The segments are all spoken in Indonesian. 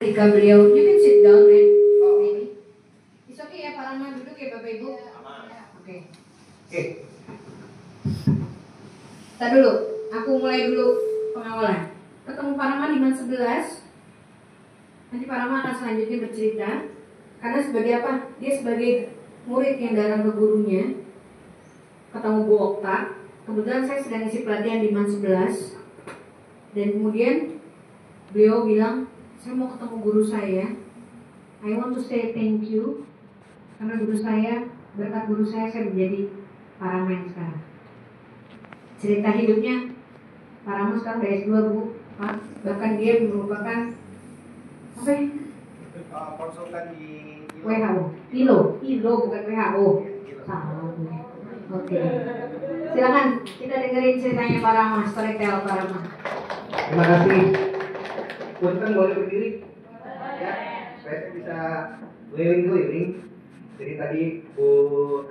Ketika beliau, you can sit down, right? Maybe. It's okay ya, Pak Rahman duduk ya Bapak Ibu. Oke. Kita dulu, aku mulai dulu pengawalan. Ketemu Pak Rahman di Man 11. Nanti Pak Rahman akan selanjutnya bercerita. Karena sebagai apa? Dia sebagai murid yang datang ke gurunya. Ketemu Bu Okta. Kebetulan saya sedang isi pelatihan di Man 11. Dan kemudian beliau bilang, saya mau ketemu guru saya. I want to say thank you. Karena guru saya, berkat guru saya menjadi Pak Rahman sekarang. Cerita hidupnya, Pak Rahman sekarang udah S2 Bu. Pak, bahkan dia merupakan apa ya? Konsultan di WHO. ILO bukan WHO. Salah gue. Oke. Silakan kita dengerin ceritanya Pak Rahman, storytell Pak Rahman. Terima kasih. Punten boleh berdiri? Ya, supaya saya bisa keliling-keliling. Jadi tadi Bu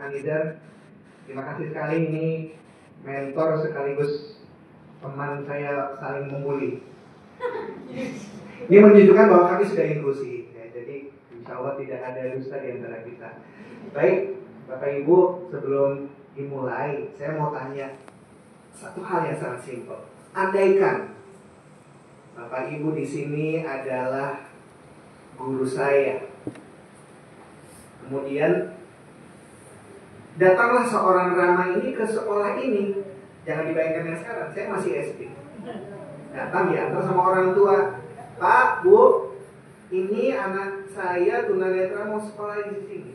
Anizar, terima kasih sekali, ini mentor sekaligus teman saya saling membuli. Ini menunjukkan bahwa kami sudah inklusi, ya, jadi insya Allah tidak ada dusta di antara kita. Baik, Bapak Ibu, sebelum dimulai, saya mau tanya satu hal yang sangat simpel. Andaikan Bapak Ibu di sini adalah guru saya, kemudian datanglah seorang Rama ini ke sekolah ini. Jangan dibayangkan yang sekarang, saya masih SD. Datang diantar sama orang tua, Pak, Bu, ini anak saya tunanetra mau sekolah di sini.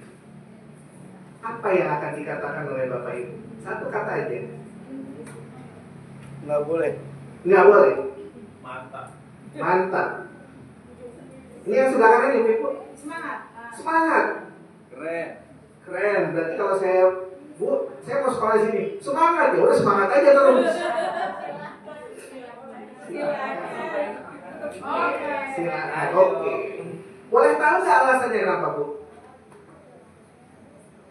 Apa yang akan dikatakan oleh Bapak Ibu? Satu kata aja. Nggak boleh. Nggak boleh. Mantap. Ini yang sebelah kanan ya, Ibu? Semangat. Keren. Berarti kalau saya, Bu, saya mau sekolah di sini. Semangat ya, udah semangat aja terus. Silakan. Oke. Boleh tahu nggak alasannya kenapa, Bu?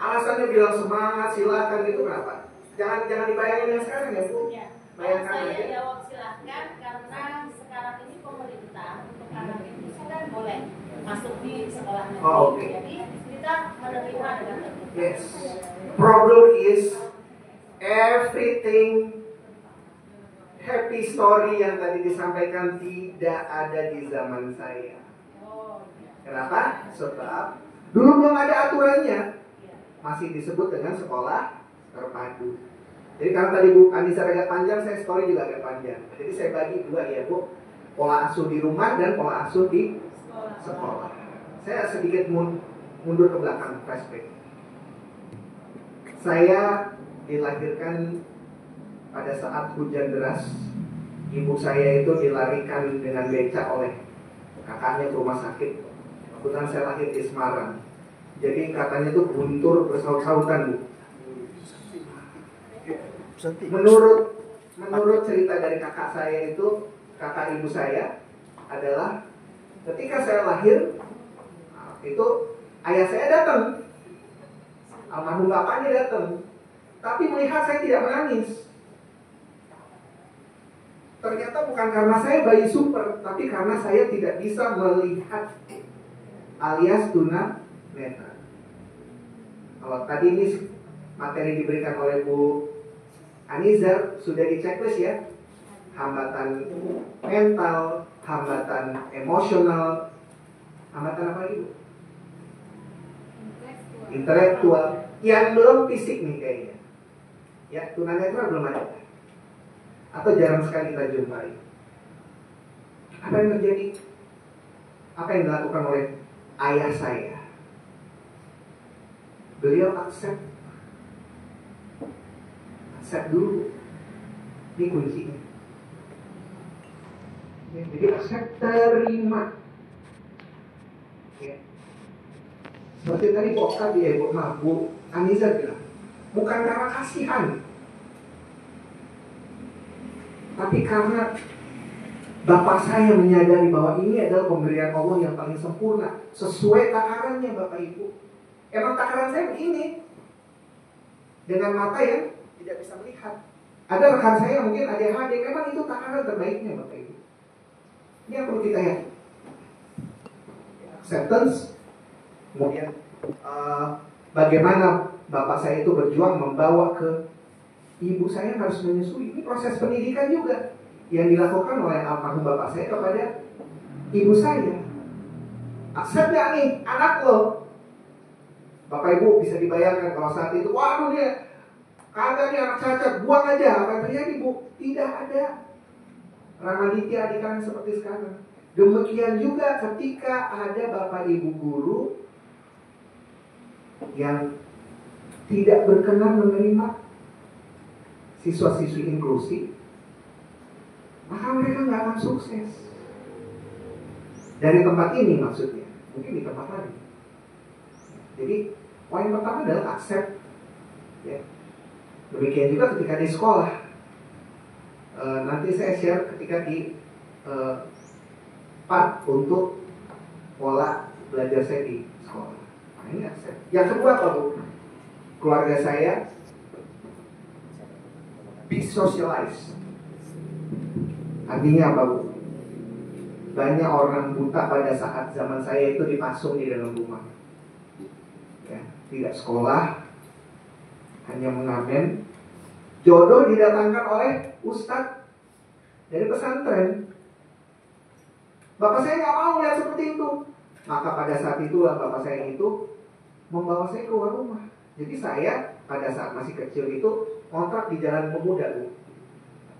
Alasannya bilang semangat, silakan gitu kenapa? Jangan dibayangin yang sekarang ya, Bu. Bayangkan Saya aja. jawab silakan karena sekarang ini pemerintah untuk anak itu kan boleh masuk di sekolah negeri. Oh, okay. Jadi kita menerima dengan terbuka. Yes. Problem is everything happy story yang tadi disampaikan tidak ada di zaman saya. Kenapa? Sebab dulu belum ada aturannya. Masih disebut dengan sekolah terpadu. Jadi karena tadi Bu Anissa agak panjang, saya story juga agak panjang. Jadi saya bagi dua ya Bu, pola asuh di rumah dan pola asuh di sekolah. Saya sedikit mundur ke belakang, flashback. Saya dilahirkan pada saat hujan deras. Ibu saya itu dilarikan dengan becak oleh kakaknya ke rumah sakit. Kebetulan saya lahir di Semarang. Jadi katanya tuh guntur bersaut-sautan Bu. Menurut cerita dari kakak saya itu, kakak ibu saya adalah ketika saya lahir, itu ayah saya datang, almarhum bapaknya datang, tapi melihat saya tidak menangis. Ternyata bukan karena saya bayi super, tapi karena saya tidak bisa melihat, alias tunanetra. Kalau tadi ini materi diberikan oleh Bu Anizar sudah di checklist ya. Hambatan mental, hambatan emosional, hambatan apa lagi Bu? Intelektual. Yang belum fisik nih kayaknya. Ya, tunanetra belum ada. Atau jarang sekali kita jumpai. Apa yang terjadi? Apa yang dilakukan oleh ayah saya? Beliau accept dulu. Ini kuncinya. Ya, jadi accept, terima. Ya. Seperti tadi Okta dia Bu Anissa bilang, bukan karena kasihan, tapi karena Bapak saya menyadari bahwa ini adalah pemberian Allah yang paling sempurna, sesuai takarannya Bapak Ibu. Emang takaran saya begini, dengan mata yang tidak bisa melihat. Ada rekan saya mungkin ADHD, memang itu takaran terbaiknya Bapak Ibu. Ini yang perlu kita lihat. acceptance. Kemudian bagaimana bapak saya itu berjuang membawa ke ibu saya harus menyusui. Ini proses pendidikan juga yang dilakukan oleh almarhum bapak saya kepada ibu saya. Accept gak nih anak lo? Bapak ibu bisa dibayangkan kalau saat itu, waduh dia kagak nih anak cacat, buang aja. Apa yang terjadi bu? Tidak ada Ramaditya Adhikara seperti sekarang. Demikian juga ketika ada bapak ibu guru yang tidak berkenan menerima siswa-siswi inklusi, maka mereka nggak akan sukses. Dari tempat ini maksudnya, mungkin di tempat lain. Jadi poin pertama adalah accept. Ya. Demikian juga ketika di sekolah. Nanti saya share ketika di part untuk pola belajar saya di sekolah. Nah, ini accept. Yang kedua apa bu? Keluarga saya be socialized. Artinya apa bu? Banyak orang buta pada saat zaman saya itu dipasung di dalam rumah. Ya, tidak sekolah, hanya mengamen. Jodoh didatangkan oleh ustadz dari pesantren. Bapak saya nggak mau lihat seperti itu. Maka pada saat itulah bapak saya itu membawa saya keluar rumah. Jadi saya pada saat masih kecil itu kontrak di Jalan Pemuda bu.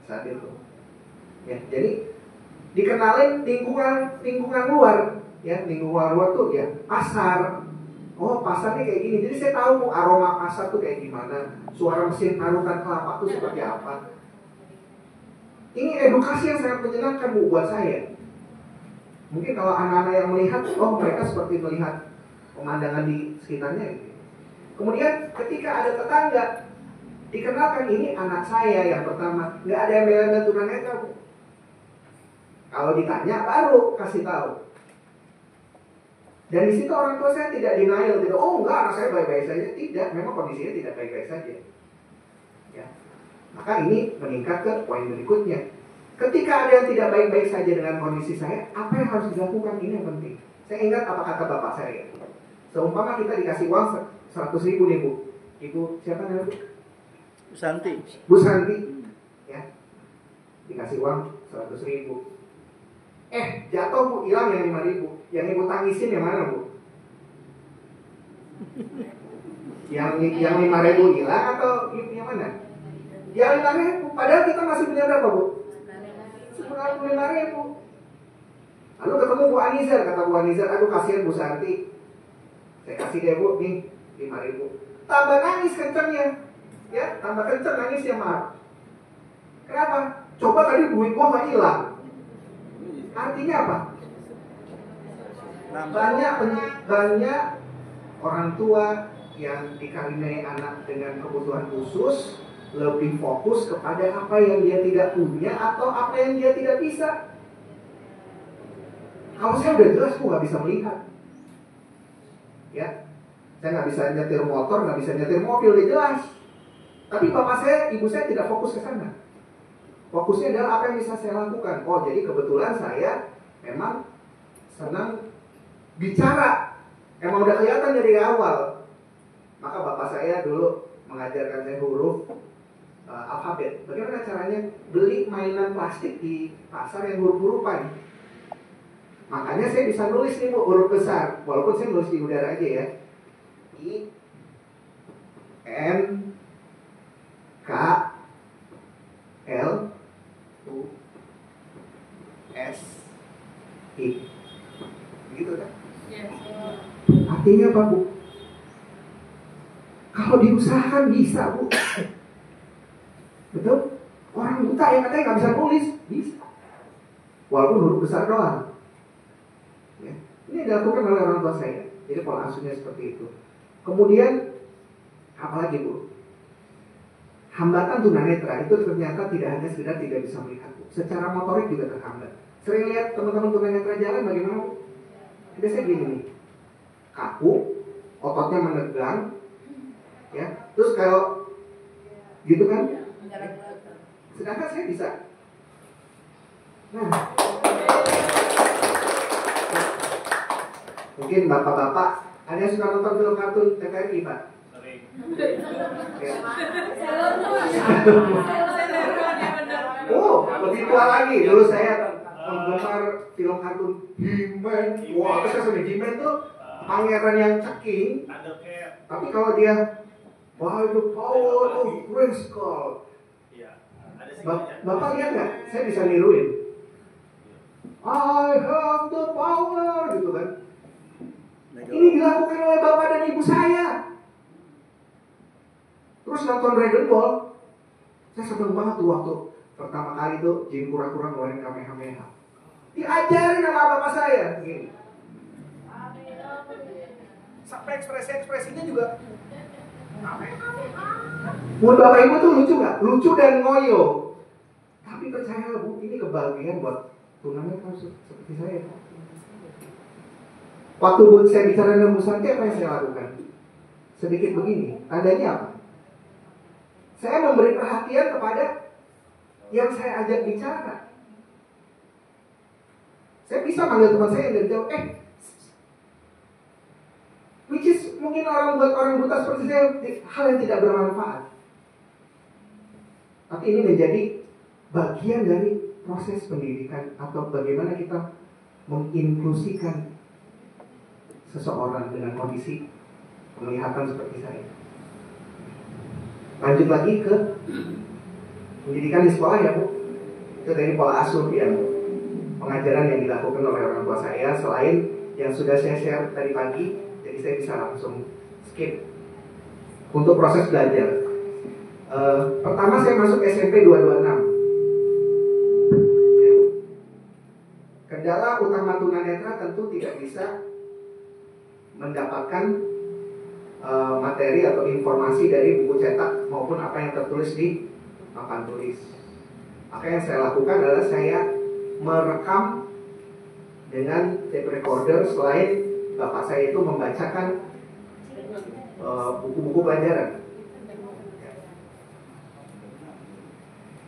Saat itu. Ya, jadi dikenalin lingkungan luar. Ya, lingkungan luar tuh ya pasar. Oh pasarnya kayak gini. Jadi saya tahu aroma pasar tuh kayak gimana. Suara mesin parutan kelapa tuh seperti apa. Ini edukasi yang sangat menyenangkan bu buat saya. Mungkin kalau anak-anak yang melihat, oh mereka seperti melihat pemandangan di sekitarnya gitu. Kemudian ketika ada tetangga dikenalkan ini anak saya yang pertama, nggak ada yang bela tunanetra bu. Kalau ditanya baru kasih tahu. Dan di situ orang tua saya tidak denial, tidak, oh enggak anak saya baik-baik saja. Tidak, memang kondisinya tidak baik-baik saja. Ya. Maka ini meningkat ke poin berikutnya. Ketika ada yang tidak baik-baik saja dengan kondisi saya, apa yang harus dilakukan? Ini yang penting. Saya ingat apa kata bapak saya. Seumpama kita dikasih uang 100.000 nih bu. Ibu siapa namanya bu? Bu Santi. Bu Santi. Ya. Dikasih uang 100.000. Jatuh bu, hilang yang 5.000. Yang ibu tangisin yang mana bu? Yang 5.000 hilang atau yang mana? Yang 5.000. Padahal kita masih punya berapa bu? 95.000. Lalu ketemu Bu Anizar, kata Bu Anizar, aduh kasihan Bu Santi. Saya kasih dia bu, nih 5.000. Tambah nangis kencengnya. Ya, tambah kenceng nangisnya Mar. Kenapa? Coba tadi duit gua nggak hilang. Artinya apa? Banyak orang tua yang dikaruniai anak dengan kebutuhan khusus lebih fokus kepada apa yang dia tidak punya atau apa yang dia tidak bisa. Kalau saya udah jelas, aku nggak bisa melihat. Ya, saya nggak bisa nyetir motor, nggak bisa nyetir mobil, udah jelas. Tapi bapak saya, ibu saya tidak fokus ke sana. Fokusnya adalah apa yang bisa saya lakukan. Oh, jadi kebetulan saya memang senang bicara. Emang udah kelihatan dari awal. Maka bapak saya dulu mengajarkan saya huruf alfabet. Bagaimana caranya beli mainan plastik di pasar yang huruf-hurufan. Makanya saya bisa nulis nih bu, huruf besar. Walaupun saya nulis di udara aja ya. I N K L U S I. Begitu kan? Artinya apa bu? Kalau diusahakan bisa bu. Betul? Orang buta yang katanya nggak bisa nulis, bisa. Walaupun huruf besar doang. Ya. Ini dilakukan oleh orang tua saya. Jadi pola asuhnya seperti itu. Kemudian, apalagi bu? Hambatan tunanetra itu ternyata tidak hanya sekedar tidak bisa melihat bu. Secara motorik juga terhambat. Sering lihat teman-teman tunanetra jalan bagaimana bu? Biasanya gini nih, kaku, ototnya menegang, ya. Terus kalau gitu kan? Sedangkan saya bisa. Nah, Mungkin bapak-bapak ada yang suka nonton film kartun TVRI, Pak? Ya. Oh, lebih tua lagi. Dulu saya penggemar film kartun He-Man. Wah, terus saya sudah He-Man tuh pangeran yang ceking. Tapi kalau dia by the power of Grayskull, Bapak lihat nggak? Saya bisa niruin. I have the power, gitu kan? Ini dilakukan oleh bapak dan ibu saya. Terus nonton Dragon Ball, saya seneng banget tuh waktu pertama kali tuh Jin kura-kura ngeluarin Kamehameha. Diajarin sama bapak saya, gini. Sampai ekspresinya juga. Menurut bapak ibu tuh lucu nggak? Lucu dan ngoyo. Tapi percayalah Bu, ini kebahagiaan buat tunanetra seperti saya. Waktu saya bicara dengan Bu Santi, apa yang saya lakukan? Sedikit begini, tandanya apa? Saya memberi perhatian kepada yang saya ajak bicara. Saya bisa manggil teman saya yang dari jauh, which is mungkin buat orang buta seperti saya hal yang tidak bermanfaat. Tapi ini menjadi bagian dari proses pendidikan atau bagaimana kita menginklusikan seseorang dengan kondisi penglihatan seperti saya. Lanjut lagi ke pendidikan di sekolah ya Bu. Itu dari pola asuh yang pengajaran yang dilakukan oleh orang tua saya. Selain yang sudah saya share tadi pagi, jadi saya bisa langsung skip untuk proses belajar. Pertama saya masuk SMP 226. Kendala utama tunanetra tentu tidak bisa mendapatkan materi atau informasi dari buku cetak maupun apa yang tertulis di papan tulis. Maka yang saya lakukan adalah saya merekam dengan tape recorder. Selain bapak saya itu membacakan buku-buku pelajaran.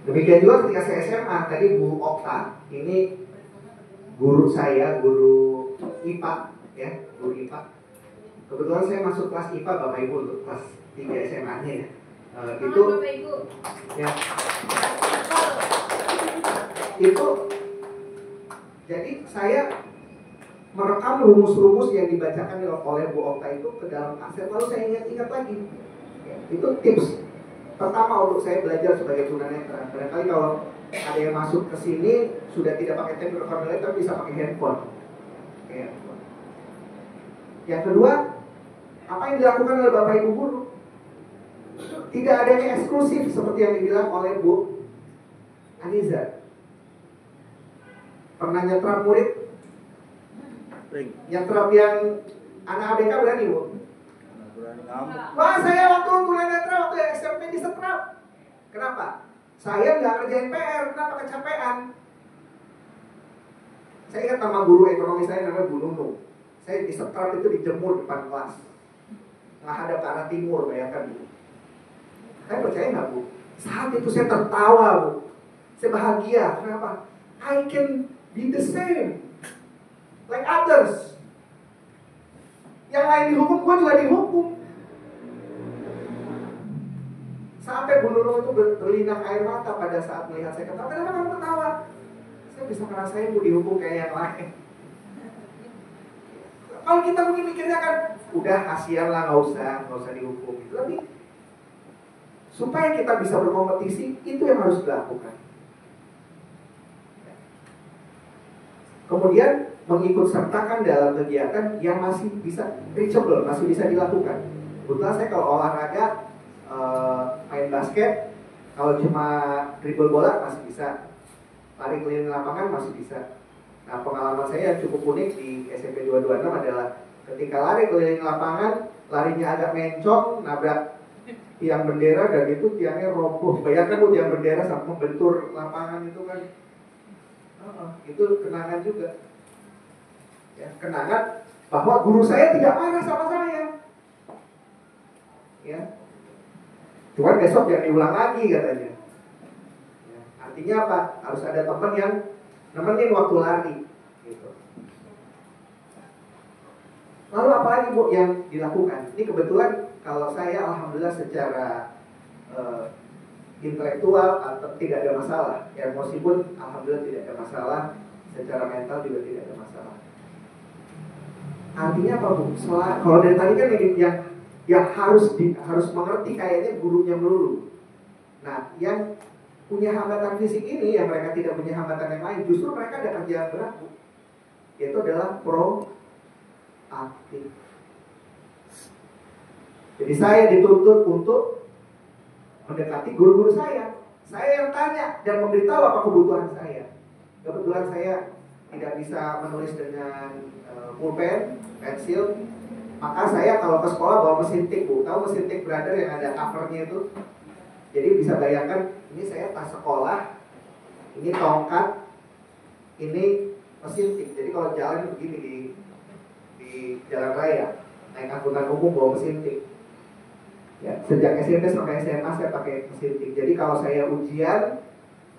Demikian juga ketika saya SMA, tadi Bu Okta, ini guru saya, guru IPA, ya, guru IPA. Kebetulan saya masuk kelas IPA Bapak Ibu untuk kelas 3 SMA-nya ya. Itu, ya, itu, jadi saya merekam rumus-rumus yang dibacakan oleh Bu Okta itu ke dalam kaset, lalu saya ingat-ingat lagi. Ya, itu tips pertama untuk saya belajar sebagai tunanetra. Barangkali kalau ada yang masuk ke sini sudah tidak pakai tape recorder tapi bisa pakai handphone. Ya. Yang kedua, apa yang dilakukan oleh Bapak Ibu guru? Tidak ada yang eksklusif seperti yang dibilang oleh Bu Aniza. Pernah nyetrap murid? Nyetrap yang anak ABK berani Bu? Wah, saya waktu tunanetra waktu SMP disetrap. Kenapa? Saya nggak kerjain PR, kenapa? Kecapean. Saya ingat sama guru ekonomi saya namanya Bu Nunung. Saya disetrap itu dijemur depan kelas. Menghadap ke arah timur, bayangkan Bu. Saya percaya nggak Bu? Saat itu saya tertawa Bu. Saya bahagia. Kenapa? I can be the same like others. Yang lain dihukum, gue juga dihukum. Sampai Bu Nunung itu berlinang air mata pada saat melihat saya ketawa. Kenapa kamu ketawa? Saya bisa ngerasain Bu dihukum kayak yang lain. Kalau kita mungkin mikirnya kan, udah kasihan lah, nggak usah dihukum. Tapi supaya kita bisa berkompetisi, itu yang harus dilakukan. Kemudian mengikut sertakan dalam kegiatan yang masih bisa reachable, masih bisa dilakukan. Kebetulan saya kalau olahraga main basket, kalau cuma dribble bola masih bisa, lari keliling lapangan masih bisa. Nah, pengalaman saya yang cukup unik di SMP 226 adalah ketika lari keliling lapangan, larinya agak mencong, nabrak tiang bendera dan itu tiangnya roboh. Bayangkan Bu, tiang bendera sampai membentur lapangan itu kan. Itu kenangan juga. Ya, kenangan bahwa guru saya tidak marah sama saya. Ya. Cuman besok jangan diulang lagi katanya. Ya, artinya apa? Harus ada teman yang nemenin waktu lari. Gitu. Bu yang dilakukan. Ini kebetulan kalau saya alhamdulillah secara intelektual atau tidak ada masalah, emosi pun alhamdulillah tidak ada masalah, secara mental juga tidak ada masalah. Artinya apa Bu? Kalau dari tadi kan yang harus mengerti kayaknya gurunya melulu. Nah, yang punya hambatan fisik ini, yang mereka tidak punya hambatan yang lain, justru mereka ada kerjaan berat Bu. Yaitu adalah proaktif. Jadi saya dituntut untuk mendekati guru-guru saya. Saya yang tanya dan memberitahu apa kebutuhan saya. Kebetulan saya tidak bisa menulis dengan pulpen, pensil. Maka saya kalau ke sekolah bawa mesin tik Bu. Tahu mesin tik brother yang ada covernya itu? Jadi bisa bayangkan, ini saya tas sekolah, ini tongkat, ini mesin tik. Jadi kalau jalan begini di jalan raya, naik angkutan umum bawa mesin tik. Ya, sejak SMP sampai SMA saya pakai mesin tik. Jadi kalau saya ujian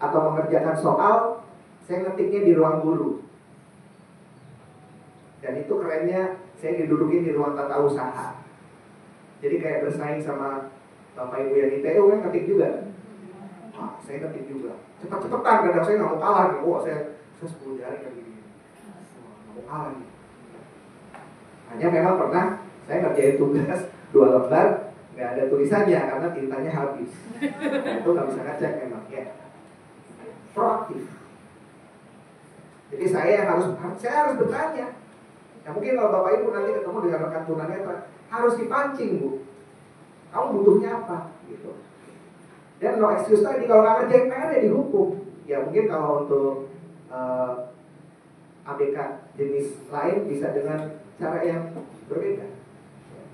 atau mengerjakan soal, saya ngetiknya di ruang guru. Dan itu kerennya, saya didudukin di ruang tata usaha. Jadi kayak bersaing sama Bapak Ibu yang ITU kan ketik juga. Nah, saya ketik juga. Cepat-cepatan, kadang saya nggak mau kalah nih. Wah, saya 10 jari kayak gini. Nggak mau kalah nih. Hanya memang pernah saya ngerjain tugas 2 lembar, nggak ada tulisannya karena tintanya habis. Nah, itu nggak bisa ngecek memang ya. Proaktif. Jadi saya harus bertanya. Ya mungkin kalau Bapak Ibu nanti ketemu dengan rekan tunanetra, harus dipancing Bu. Kamu butuhnya apa? Gitu. Dan no excuse tadi, kalau nggak ngerjain PR ya dihukum. Ya mungkin kalau untuk ABK jenis lain bisa dengan cara yang berbeda.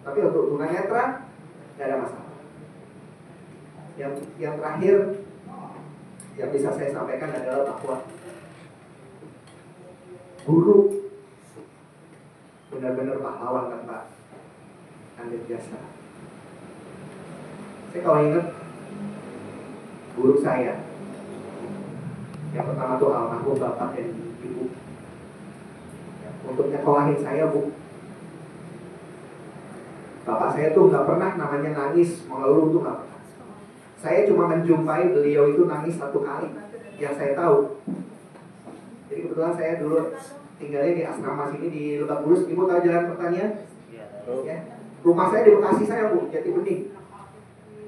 Tapi untuk tunanetra nggak ada masalah. Yang terakhir yang bisa saya sampaikan adalah bahwa guru benar-benar pahlawan kan Pak Andir Jasa. Saya kalau ingat guru saya yang pertama tuh almarhum Bapak dan Ibu untuk nyekolahin saya Bu. Bapak saya tuh nggak pernah namanya nangis mengeluh tuh nggak pernah. Saya cuma menjumpai beliau itu nangis 1 kali yang saya tahu. Jadi kebetulan saya dulu tinggalnya di asrama sini di Lebak Bulus. Ibu tahu Jalan Pertanian? Ya. Rumah saya di Bekasi saya Bu, Jati Bening.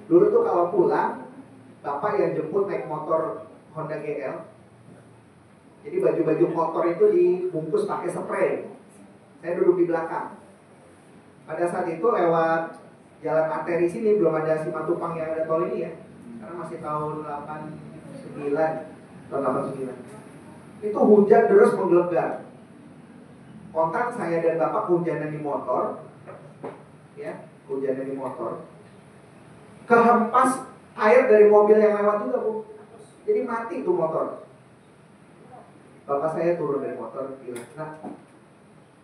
Dulu tuh kalau pulang, Bapak yang jemput naik motor Honda GL. Jadi baju-baju kotor itu dibungkus pakai spray. Saya duduk di belakang. Pada saat itu lewat jalan arteri sini belum ada Simatupang yang ada tol ini ya. Karena masih tahun 89, tahun 89. Itu hujan deras menggelegar. Kontak saya dan Bapak kehujanan di motor, ya, kehujanan di motor. Kehempas air dari mobil yang lewat juga Bu. Jadi mati tuh motor. Bapak saya turun dari motor bilang, "Nah,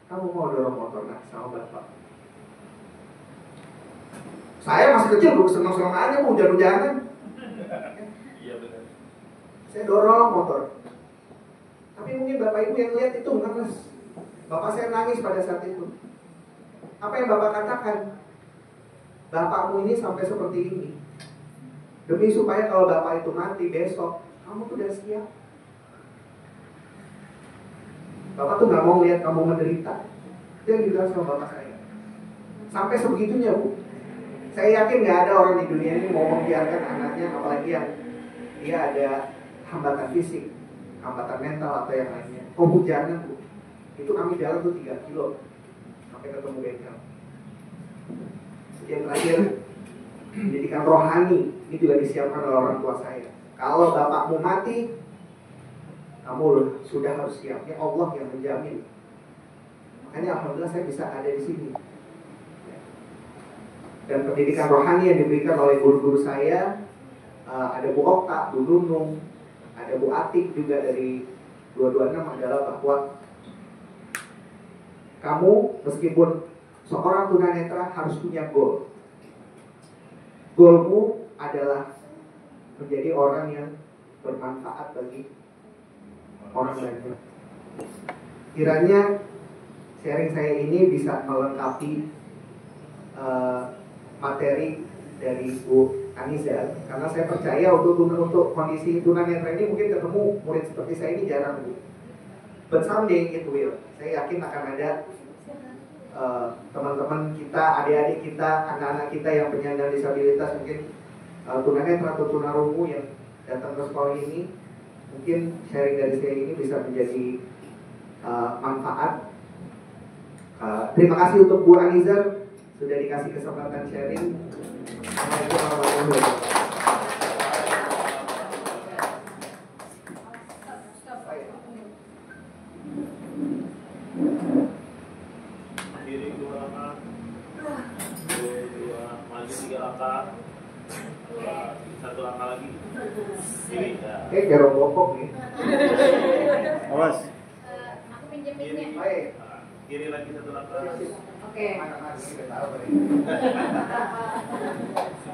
kamu mau dorong motor nak sama Bapak?" Saya masih kecil Bu, senang-senang aja Bu, hujan-hujanan. Iya benar. Saya dorong motor. Tapi mungkin Bapak Ibu yang lihat itu ngeres. Bapak saya nangis pada saat itu. Apa yang Bapak katakan? Bapakmu ini sampai seperti ini demi supaya kalau Bapak itu mati besok, kamu tuh udah siap. Bapak tuh gak mau lihat kamu menderita. Itu yang dibilang sama Bapak saya. Sampai sebegitunya Bu. Saya yakin gak ada orang di dunia ini mau membiarkan anaknya, apalagi yang dia ada hambatan fisik, hambatan mental atau yang lainnya. Kehujanan Bu. Itu kami jalan tuh 3 kilo sampai ketemu bengkel. Yang terakhir, pendidikan rohani ini juga disiapkan oleh orang tua saya. Kalau bapakmu mati, kamu sudah harus siap. Ya Allah yang menjamin. Makanya alhamdulillah saya bisa ada di sini. Dan pendidikan rohani yang diberikan oleh guru-guru saya, ada Bu Okta, Bu Nunung, ada Bu Atik juga dari 226 adalah bahwa kamu meskipun seorang tunanetra harus punya goal. Goalmu adalah menjadi orang yang bermanfaat bagi orang lain. Kiranya sharing saya ini bisa melengkapi materi dari Bu Aniza, karena saya percaya untuk kondisi tunanetra ini mungkin ketemu murid seperti saya ini jarang, Bu. But someday it will. Saya yakin akan ada teman-teman kita, adik-adik kita, anak-anak kita yang penyandang disabilitas, mungkin tunanetra atau tunarungu yang datang ke sekolah ini. Mungkin sharing dari saya ini bisa menjadi manfaat. Terima kasih untuk Bu Aniza sudah dikasih kesempatan sharing. Assalamualaikum warahmatullahi wabarakatuh. Kiri 2 langkah, maju 3 langkah, 1 langkah lagi. Kiri ya. Jarang bokok nih. Awas. Aku pinjeminnya. Baik. Kiri lagi 1 langkah. Oke. Mana-mana ini udah tahu nih.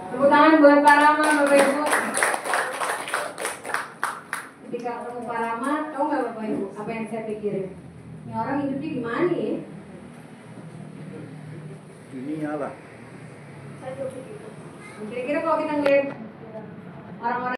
Tepuk tangan buat Pak Rama, Bapak Ibu. Ketika ketemu Pak Rama, tahu nggak Bapak Ibu apa yang saya pikirin? Ini orang hidupnya gimana ya? Ini nyala. Saya juga begitu. Kira-kira kalau kita ngeliat orang-orang